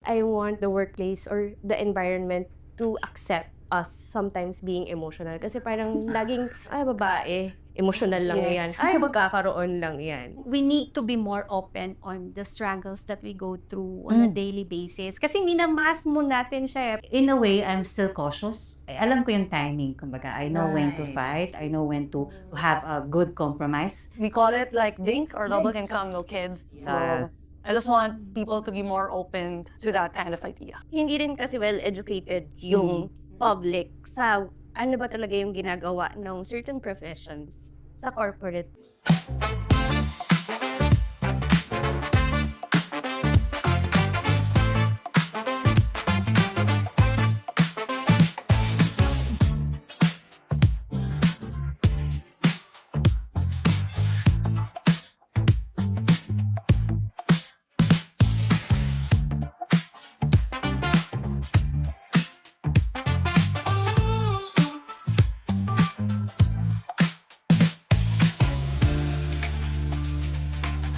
I want the workplace or the environment to accept us sometimes being emotional. Kasi parang laging, ay, babae, emotional lang yan. Ay, magkakaroon lang yan. We need to be more open on the struggles that we go through on a daily basis. Kasi minamask mo natin siya. In a way, I'm still cautious. Alam ko yung timing, kumbaga. I know when to fight. I know when to have a good compromise. We call it like DINK or double income, no kids. So I just want people to be more open to that kind of idea. Hindi rin kasi well-educated yung public sa ano ba talaga yung ginagawa ng certain professions sa corporate.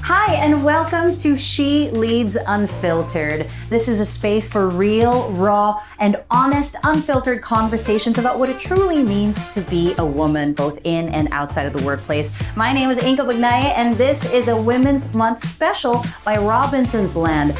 Hi, and welcome to SheLeads Unfiltered. This is a space for real, raw, and honest, unfiltered conversations about what it truly means to be a woman, both in and outside of the workplace. My name is Inka Magnaye, and this is a Women's Month special by Robinson's Land.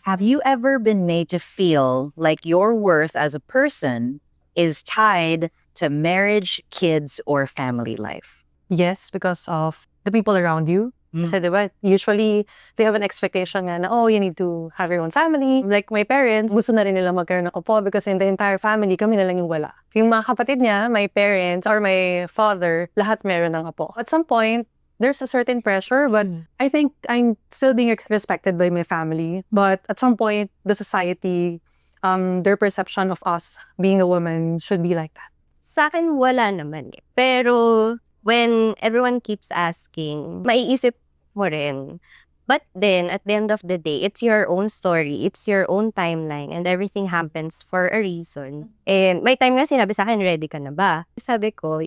Have you ever been made to feel like your worth as a person is tied to marriage, kids, or family life? Yes, because of the people around you. Kasi diba, usually they have an expectation na, oh, you need to have your own family. Like my parents, gusto na rin nila magkaroon ng apo because in the entire family, kami na lang yung wala. Yung mga kapatid niya, my parents or my father, lahat meron ng apo. At some point, there's a certain pressure, but I think I'm still being respected by my family. But at some point, the society, their perception of us being a woman should be like that. Sa akin, wala naman eh. Pero when everyone keeps asking, maiisip mo rin. But then, at the end of the day, it's your own story. It's your own timeline. And everything happens for a reason. And may time nga sinabi sa akin, ready ka na ba? Sabi ko,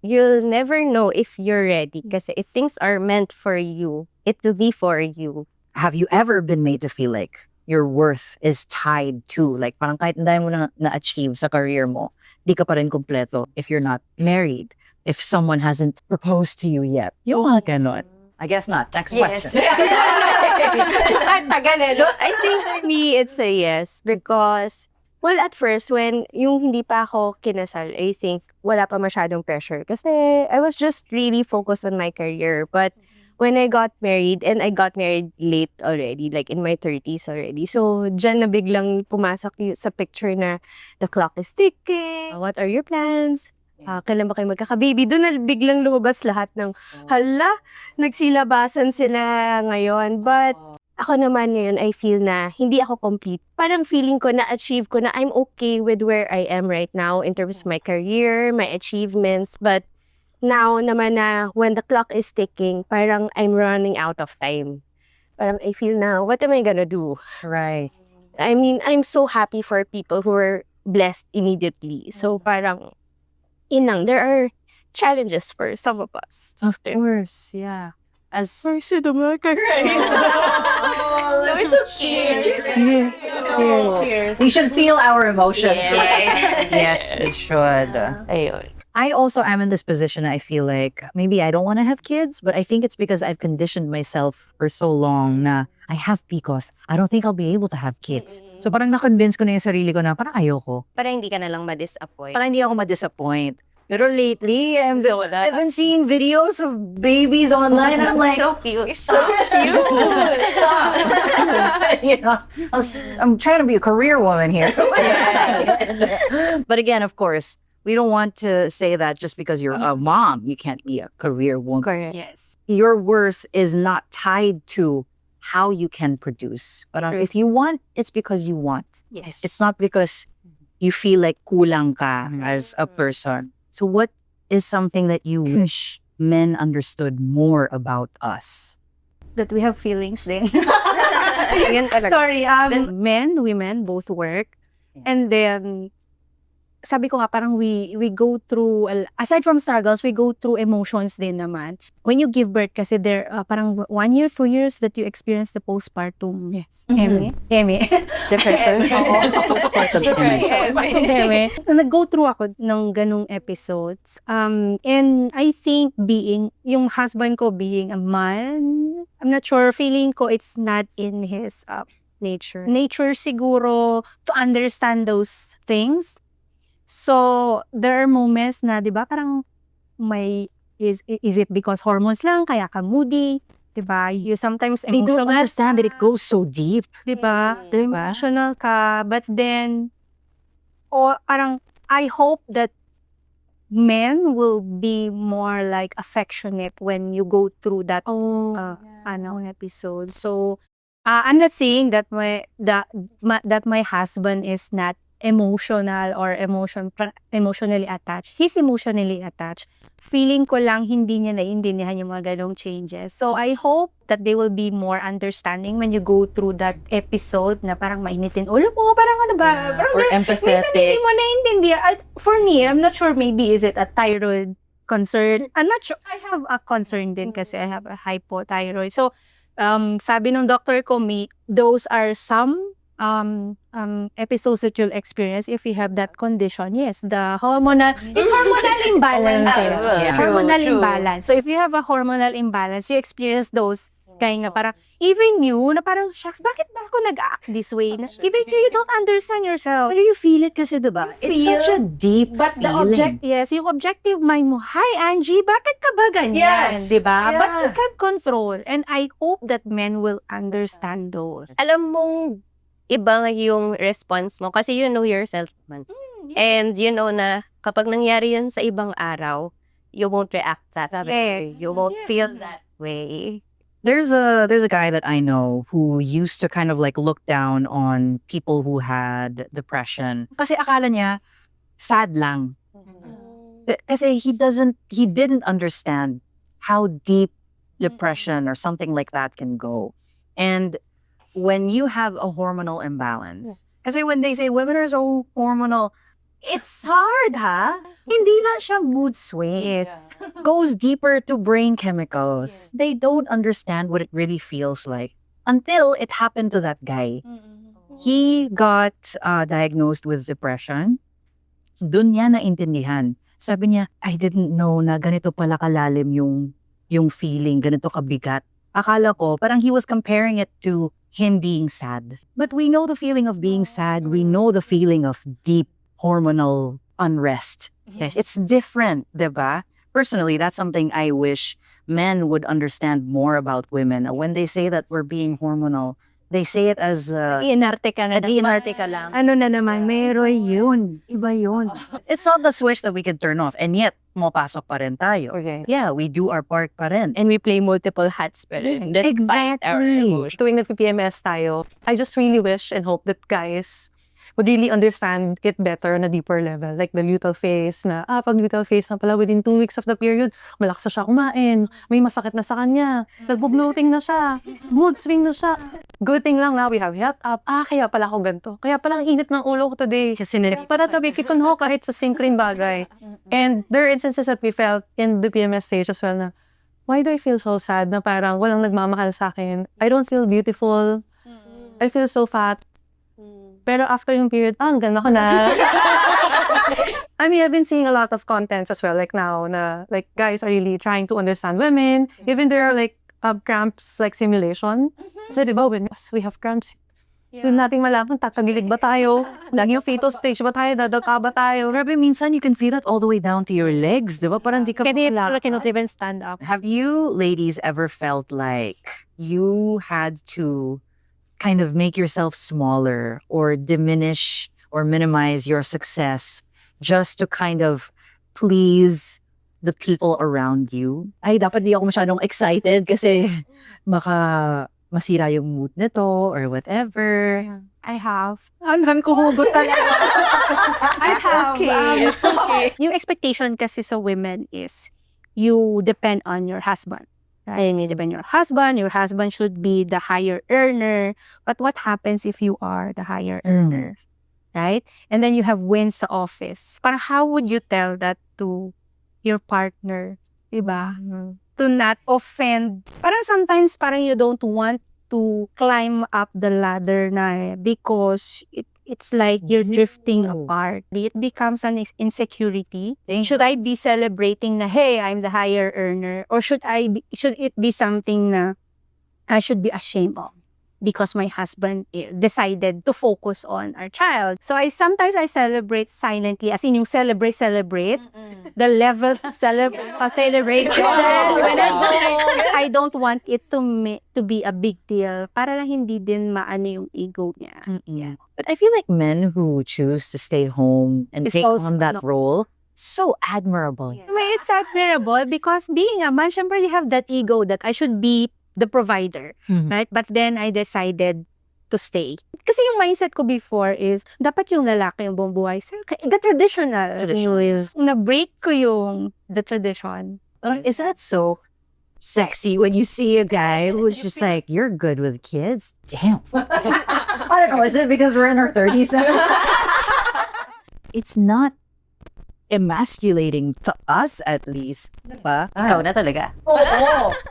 you'll never know if you're ready. Kasi if things are meant for you, it will be for you. Have you ever been made to feel like your worth is tied to, like parang kahit hindi mo na-achieve sa career mo, di ka pa rin kompleto if you're not married, if someone hasn't proposed to you yet? Yung mga ganon. I guess not. Next question. Tagal eh, no? I think for me, it's a yes. Because, well, at first, when yung hindi pa ako kinasal, I think wala pa masyadong pressure. Kasi I was just really focused on my career. But when I got married, and I got married late already, like in my 30s already. So, dyan na biglang pumasok sa picture na the clock is ticking. What are your plans? Kailan ba kayo magkakababy? Doon na biglang lumabas lahat ng, hala, nagsilabasan sila ngayon. But ako naman ngayon, I feel na hindi ako complete. Parang feeling ko na-achieve ko na I'm okay with where I am right now in terms of my career, my achievements. But now naman na when the clock is ticking, parang I'm running out of time. Parang I feel na, what am I gonna do? Right. I mean, I'm so happy for people who were blessed immediately. So parang, there are challenges for some of us. Of course, yeah. As Cheers. Cheers. we should feel our emotions, right? Yes, we should. Ayun. I also am in this position. I feel like maybe I don't want to have kids, but I think it's because I've conditioned myself for so long na I have PCOS. I don't think I'll be able to have kids. So parang na-convince ko na yung sarili ko na parang ayoko. Para hindi ka na lang ma-disappoint. Parang hindi ako ma-disappoint. Pero lately, I've been seeing videos of babies online. I'm like, so cute. stop. You know, I'm trying to be a career woman here. But again, of course, we don't want to say that just because you're a mom, you can't be a career woman. Correct. Yes. Your worth is not tied to how you can produce. But if you want, it's because you want. Yes. It's not because you feel like kulang ka as a person. So what is something that you wish men understood more about us? That we have feelings then. Yan talaga. Sorry, Then men, women, both work. And then, sabi ko nga, parang we go through, aside from struggles, we go through emotions din naman. When you give birth, kasi there, parang 1 year, 2 years that you experience the postpartum. Yes. Heme. Depression. Postpartum heme. Nag-go through ako ng ganung episodes. And I think yung husband ko being a man, I'm not sure, feeling ko it's not in his Nature. nature siguro to understand those things. So, there are moments na, di ba, parang is it because hormones lang, kaya ka moody, di ba? You sometimes They don't emotional understand that it goes so deep. di ba? Diba? Emotional ka, but then, parang, I hope that men will be more like affectionate when you go through that episode. So, I'm not saying that my husband is not emotional or emotionally attached. He's emotionally attached. Feeling ko lang hindi niya naiintindihan yung mga ganong changes. So I hope that they will be more understanding when you go through that episode na parang mainitin ulo mo, parang ano ba? Yeah, Parang or minsan empathetic. hindi mo naiintindihan. For me, I'm not sure, maybe is it a thyroid concern? I'm not sure. I have a concern din kasi I have a hypothyroid. So, sabi ng doctor ko, those are some episodes that you'll experience if you have that condition. Yes, it's hormonal imbalance. Yeah. Hormonal True. imbalance. So if you have a hormonal imbalance, you experience those kaya nga parang, even you, na parang, shucks, bakit ba ako nag-act this way? Even you don't understand yourself. But you feel it kasi, diba? It's feel, such a deep but feeling. yung objective mind mo, hi Angie, bakit ka ba ganyan? Yes. Diba? Yeah. But you can't control. And I hope that men will understand those. Alam mong iba nga yung response mo kasi you know yourself man. And you know na kapag nangyari yun sa ibang araw, you won't react that way. Yes. You won't feel that way. There's a guy that I know who used to kind of like look down on people who had depression. Kasi akala niya sad lang. Kasi he didn't understand how deep depression or something like that can go. And when you have a hormonal imbalance, kasi when they say women are so hormonal, it's hard, ha? Hindi lang siya mood swings. Goes deeper to brain chemicals. They don't understand what it really feels like until it happened to that guy. He got diagnosed with depression. Doon niya naintindihan. Sabi niya, I didn't know na ganito pala kalalim yung feeling, ganito kabigat. Akala ko, parang he was comparing it to him being sad. But we know the feeling of being sad. We know the feeling of deep hormonal unrest. Yes, it's different, diba? Personally, that's something I wish men would understand more about women. When they say that we're being hormonal, they say it as Iinarte ka na. nag-iinarte ka lang. Ano na naman, meron yun. Iba yun. It's not the switch that we can turn off, and yet pumapasok pa rin tayo. Okay. Yeah, we do our part pa rin. And we play multiple hats pa rin. Despite our Exactly. emotions. Tuwing nag-PMS tayo, I just really wish and hope that guys would really understand it better on a deeper level. Like the luteal phase na, pag luteal phase na pala, within 2 weeks of the period, malakas na siya kumain, may masakit na sa kanya, nagbo-bloating na siya, mood swing na siya. Good thing lang na we have health up. Kaya pala ako ganito. Kaya pala ang init ng ulo ko today. Kasi para tabi kikon ho kahit sa synchron bagay. And there are instances that we felt in the PMS stage as well na, why do I feel so sad na parang walang nagmamahal sa akin? I don't feel beautiful. I feel so fat. Pero after yung period, ang ganda ko na. I mean, I've been seeing a lot of contents as well, like now, na like guys are really trying to understand women. Even there are like cramps, like simulation. So, di ba, when we have cramps, doon natin malaman, takagilig ba tayo? Lagi yung fetal stage ba tayo? Dadagka ba tayo? Grabe, minsan you can feel it all the way down to your legs, di ba? Parang di ka Cannot even stand up. Have you ladies ever felt like you had to kind of make yourself smaller or diminish or minimize your success just to kind of please the people around you? Ay, dapat di ako masyadong excited kasi baka masira yung mood nito or whatever. I have. Ang ko hugot talaga. I have. It's okay. Yung expectation kasi sa women is you depend on your husband. Right? You depend on your husband should be the higher earner. But what happens if you are the higher earner? right? And then you have wins sa office. Parang how would you tell that to your partner, diba? To not offend. Parang sometimes parang you don't want to climb up the ladder na because it's like you're drifting apart. It becomes an insecurity. Should I be celebrating na, hey, I'm the higher earner? Or should it be something na I should be ashamed of? Because my husband decided to focus on our child. So sometimes I celebrate silently, as in yung celebrate, the level of celebration. When I go home, I don't want it to be a big deal para lang hindi din maano yung ego niya. Yeah. But I feel like men who choose to stay home and It's take also- on that no. role, so admirable. I mean, it's admirable because being a man, syempre you have that ego that I should be the provider, right? But then I decided to stay. Kasi yung mindset ko before is, dapat yung lalaki yung buong buhay. So, the traditional is, na-break ko yung the tradition. But isn't it so sexy when you see a guy who's just like, you're good with kids? Damn. I don't know, is it because we're in our 30s now? It's not emasculating to us, at least. Diba? Ikaw na talaga.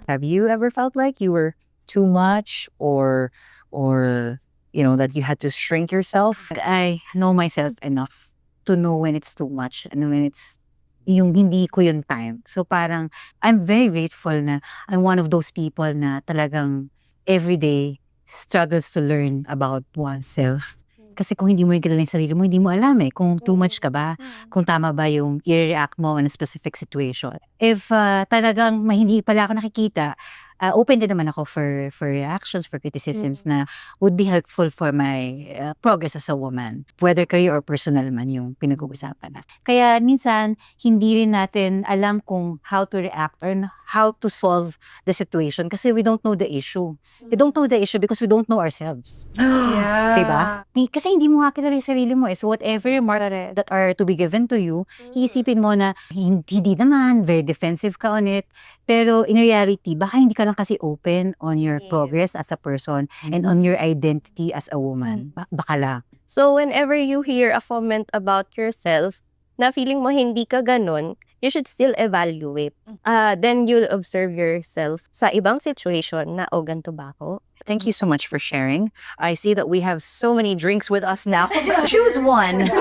Have you ever felt like you were too much or that you had to shrink yourself? I know myself enough to know when it's too much and when it's yung hindi ko yung time. So parang, I'm very grateful na I'm one of those people na talagang everyday struggles to learn about oneself. Kasi kung hindi mo yung kilala yung sarili mo, hindi mo alam kung too much ka ba, kung tama ba yung i-react mo in a specific situation. If talagang hindi pala ako nakikita, open din naman ako for reactions, for criticisms na would be helpful for my progress as a woman. Whether career or personal man yung pinag-uusapan na. Kaya minsan, hindi rin natin alam kung how to react or how to solve the situation kasi we don't know the issue. We don't know the issue because we don't know ourselves. Diba? Kasi hindi mo nga kilala yung sarili mo. So whatever remarks that are to be given to you, iisipin mo na hindi naman, very defensive ka on it. Pero in reality, baka hindi ka lang kasi open on your progress as a person and on your identity as a woman. Baka lang. So whenever you hear a comment about yourself na feeling mo hindi ka ganun, you should still evaluate. Then you'll observe yourself sa ibang situation na, ganito ba ako? Thank you so much for sharing. I see that we have so many drinks with us now. Choose one.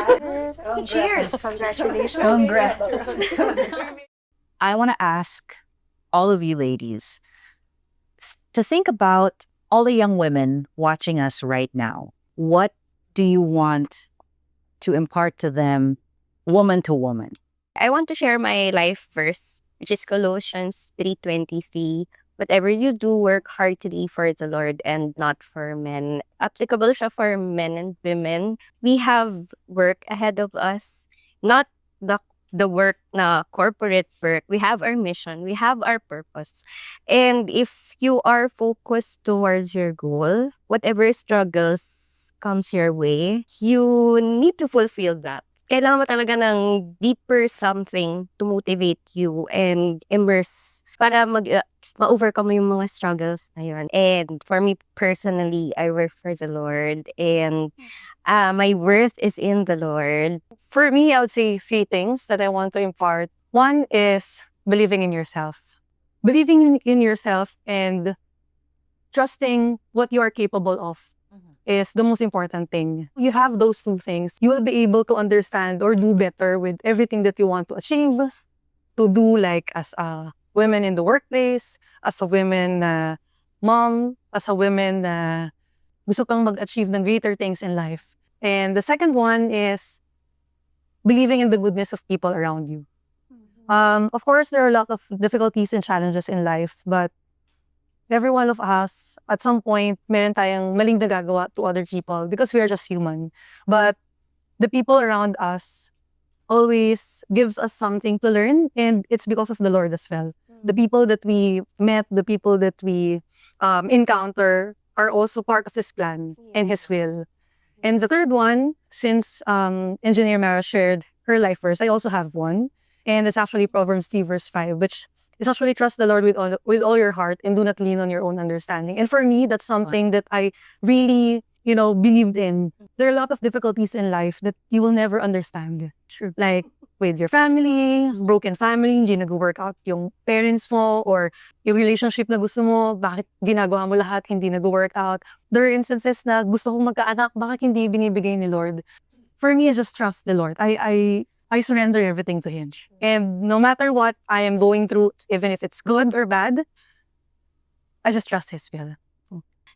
Cheers. Congratulations. Congrats. I want to ask all of you ladies to think about all the young women watching us right now. What do you want to impart to them, woman to woman? I want to share my life verse, which is Colossians 3:23. Whatever you do, work heartily for the Lord and not for men. Applicable siya for men and women. We have work ahead of us, not the work na corporate work. We have our mission. We have our purpose. And if you are focused towards your goal, whatever struggles comes your way, you need to fulfill that. Kailangan mo talaga ng deeper something to motivate you and immerse para ma-overcome mo yung mga struggles na yun. And for me personally, I work for the Lord and my worth is in the Lord. For me, I would say 3 things that I want to impart. One is believing in yourself. Believing in yourself and trusting what you are capable of is the most important thing. You have those 2 things, you will be able to understand or do better with everything that you want to achieve, to do like as a woman in the workplace, as a woman na mom, as a woman na gusto pang mag-achieve ng greater things in life. And the second one is believing in the goodness of people around you. Of course, there are a lot of difficulties and challenges in life, but every one of us, at some point, meron tayong maling nagagawa to other people because we are just human. But the people around us always gives us something to learn, and it's because of the Lord as well. The people that we met, the people that we encounter are also part of His plan and His will. And the third one, since Engineer Mara shared her life verse, I also have one. And it's actually Proverbs 3 verse 5, which is actually trust the Lord with all your heart and do not lean on your own understanding. And for me, that's something that I really believed in. There are a lot of difficulties in life that you will never understand. True. Like with your family, broken family, hindi nag-work out yung parents mo, or yung relationship na gusto mo, bakit ginagawa mo lahat, hindi nag-work out. There are instances na gusto kong magkaanak, bakit hindi binibigay ni Lord? For me, I just trust the Lord. I surrender everything to Him. And no matter what I am going through, even if it's good or bad, I just trust His will.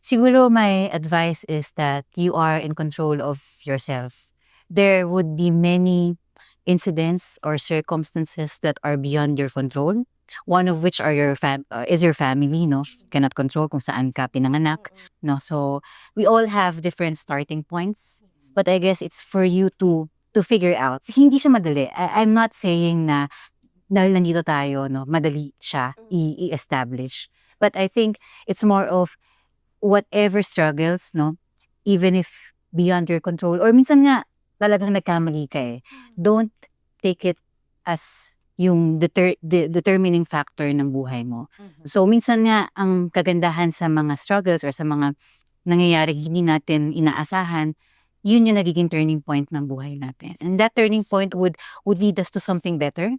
Siguro my advice is that you are in control of yourself. There would be many incidents or circumstances that are beyond your control. One of which are is your family, no? Cannot control kung saan ka pinanganak, no? So we all have different starting points, but I guess it's for you to figure out. Hindi siya madali. I'm not saying na dahil nandito tayo, no, madali siya i-establish. But I think it's more of whatever struggles, no, even if beyond your control, or minsan nga talagang nagkamali ka eh, don't take it as yung determining factor ng buhay mo. So minsan nga ang kagandahan sa mga struggles or sa mga nangyayari hindi natin inaasahan, yun yung nagiging turning point ng buhay natin. And that turning point would lead us to something better.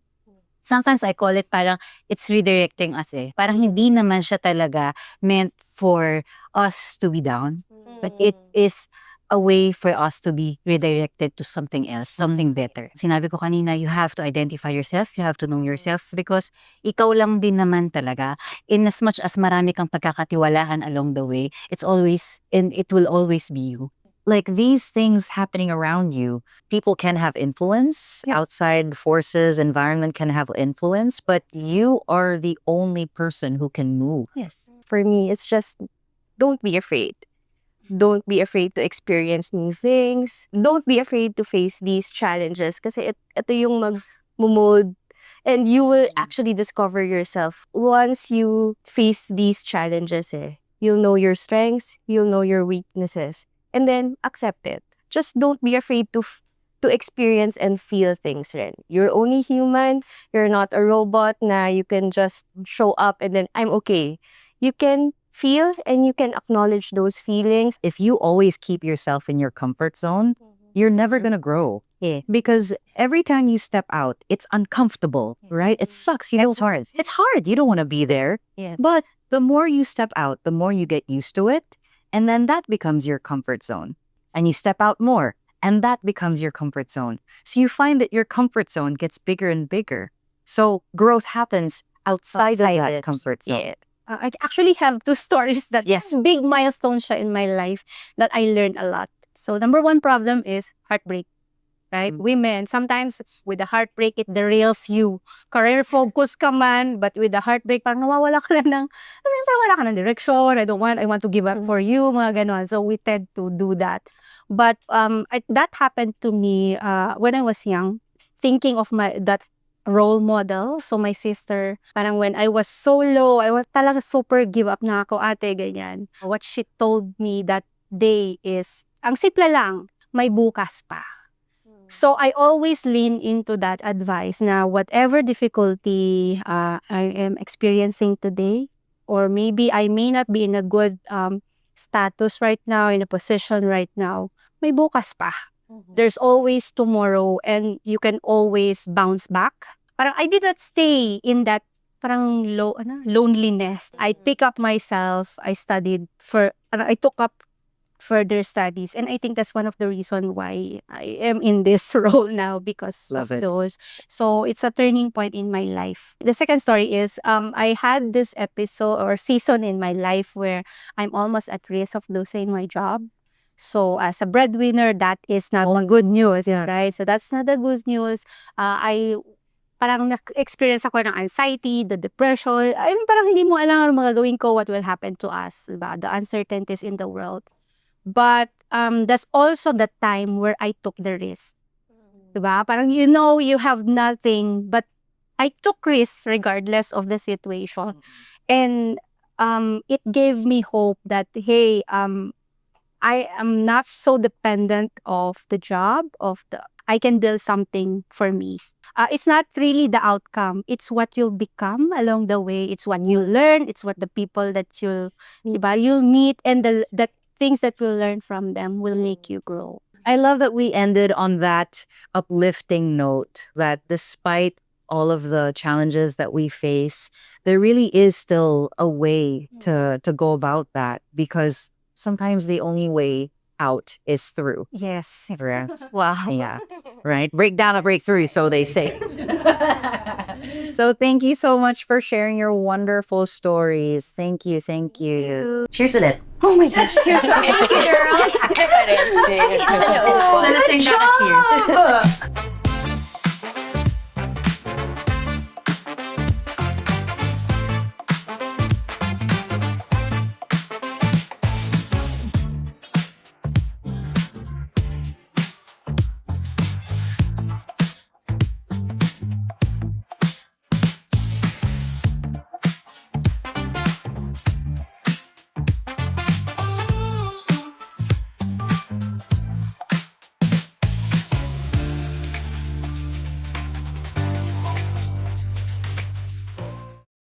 Sometimes I call it parang it's redirecting us eh. Parang hindi naman siya talaga meant for us to be down. But it is a way for us to be redirected to something else, something better. Sinabi ko kanina, you have to identify yourself, you have to know yourself because ikaw lang din naman talaga. In as much as marami kang pagkakatiwalaan along the way, it's always, and it will always be you. Like these things happening around you, people can have influence. Yes. Outside forces, environment can have influence, but you are the only person who can move. Yes. For me, it's just don't be afraid. Don't be afraid to experience new things. Don't be afraid to face these challenges kasi ito yung mag-mold and you will actually discover yourself once you face these challenges eh. You'll know your strengths, you'll know your weaknesses, and then accept it. Just don't be afraid to experience and feel things rin. You're only human. You're not a robot na you can just show up and then I'm okay. You can feel and you can acknowledge those feelings. If you always keep yourself in your comfort zone, you're never going to grow. Yes. Because every time you step out, it's uncomfortable, right? It sucks. It's hard. It's hard. You don't want to be there. Yes. But the more you step out, the more you get used to it. And then that becomes your comfort zone. And you step out more. And that becomes your comfort zone. So you find that your comfort zone gets bigger and bigger. So growth happens outside of that it. comfort zone. Yeah. I actually have two stories that Yes. big milestones siya in my life that I learned a lot. So number one problem is heartbreak, right? Women, sometimes with the heartbreak, it derails you. Career focus ka man, but with the heartbreak, parang nawawala ka na ng, parang wala ka ng direction. I want to give up for you, mga ganon. So we tend to do that. But that happened to me when I was young, thinking of that role model. So my sister, parang when I was so low, I was talaga super give up na ako, ate, ganyan. What she told me that day is, ang simple lang, may bukas pa. So I always lean into that advice na whatever difficulty I am experiencing today, or maybe I may not be in a good status right now, in a position right now, may bukas pa. There's always tomorrow and you can always bounce back. Parang I did not stay in that parang loneliness. I pick up myself, I took up further studies, and I think that's one of the reasons why I am in this role now because Love of it. those. So it's a turning point in my life. The second story is I had this episode or season in my life where I'm almost at risk of losing my job. So as a breadwinner, that is not good news, right? So that's not the good news. I parang na-experience ako ng anxiety, the depression. I mean, parang hindi mo alam ano magagawin ko, what will happen to us, diba? The uncertainties in the world. But that's also the time where I took the risk. Diba? Parang you have nothing, but I took risks regardless of the situation. And it gave me hope that, hey, I am not so dependent of the job, I can build something for me. It's not really the outcome. It's what you'll become along the way. It's what you learn. It's what the people that you'll meet, and the things that we'll learn from them will make you grow. I love that we ended on that uplifting note, that despite all of the challenges that we face, there really is still a way to go about that, because sometimes the only way out is through. Yes. Correct. Wow. Yeah. Right. Break down a breakthrough, so they say. So thank you so much for sharing your wonderful stories. Thank you. Thank you. Cheers to it. Oh my gosh. Cheers. Thank you, girls. Cheers. Let us sing that cheers.